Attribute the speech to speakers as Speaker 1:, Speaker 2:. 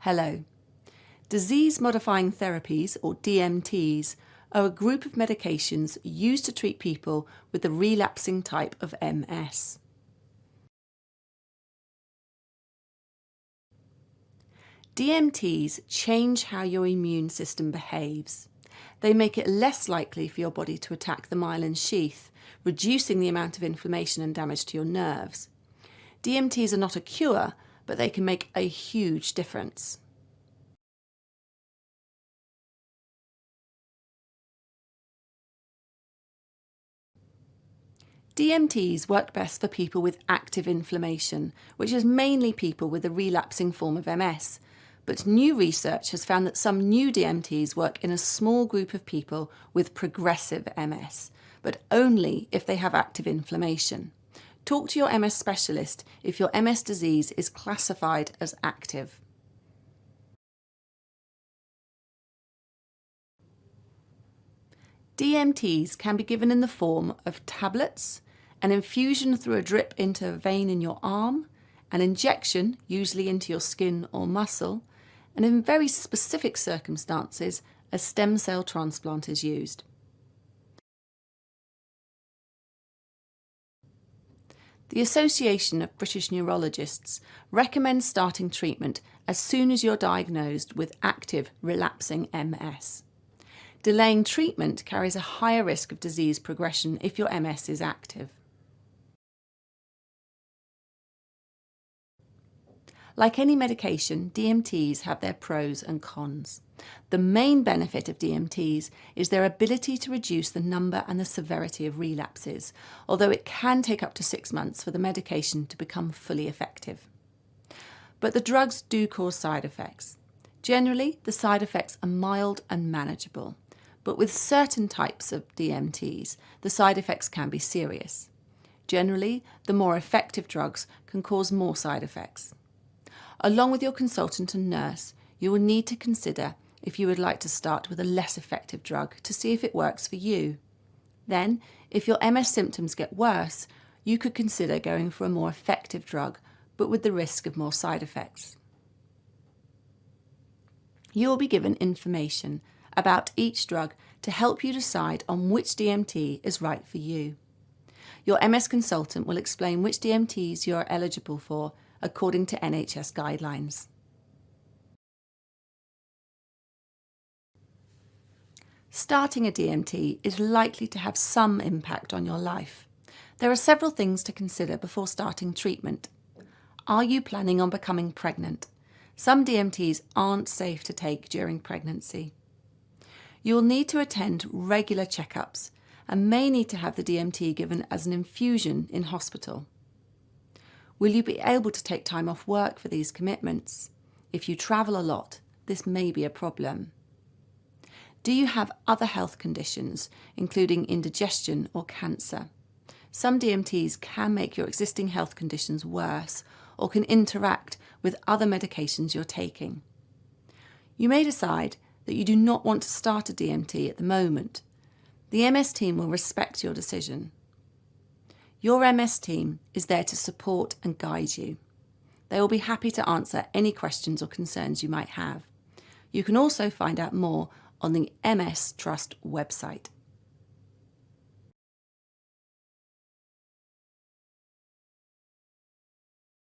Speaker 1: Hello. Disease-modifying therapies, or DMTs, are a group of medications used to treat people with the relapsing type of MS. DMTs change how your immune system behaves. They make it less likely for your body to attack the myelin sheath, reducing the amount of inflammation and damage to your nerves. DMTs are not a cure, but they can make a huge difference. DMTs work best for people with active inflammation, which is mainly people with a relapsing form of MS. But new research has found that some new DMTs work in a small group of people with progressive MS, but only if they have active inflammation. Talk to your MS specialist if your MS disease is classified as active. DMTs can be given in the form of tablets, an infusion through a drip into a vein in your arm, an injection, usually into your skin or muscle, and in very specific circumstances, a stem cell transplant is used. The Association of British Neurologists recommends starting treatment as soon as you're diagnosed with active relapsing MS. Delaying treatment carries a higher risk of disease progression if your MS is active. Like any medication, DMTs have their pros and cons. The main benefit of DMTs is their ability to reduce the number and the severity of relapses, although it can take up to 6 months for the medication to become fully effective. But the drugs do cause side effects. Generally, the side effects are mild and manageable, but with certain types of DMTs, the side effects can be serious. Generally, the more effective drugs can cause more side effects. Along with your consultant and nurse, you will need to consider if you would like to start with a less effective drug to see if it works for you. Then, if your MS symptoms get worse, you could consider going for a more effective drug, but with the risk of more side effects. You will be given information about each drug to help you decide on which DMT is right for you. Your MS consultant will explain which DMTs you are eligible for according to NHS guidelines. Starting a DMT is likely to have some impact on your life. There are several things to consider before starting treatment. Are you planning on becoming pregnant? Some DMTs aren't safe to take during pregnancy. You will need to attend regular checkups and may need to have the DMT given as an infusion in hospital. Will you be able to take time off work for these commitments? If you travel a lot, this may be a problem. Do you have other health conditions, including indigestion or cancer? Some DMTs can make your existing health conditions worse or can interact with other medications you're taking. You may decide that you do not want to start a DMT at the moment. The MS team will respect your decision. Your MS team is there to support and guide you. They will be happy to answer any questions or concerns you might have. You can also find out more on the MS Trust website.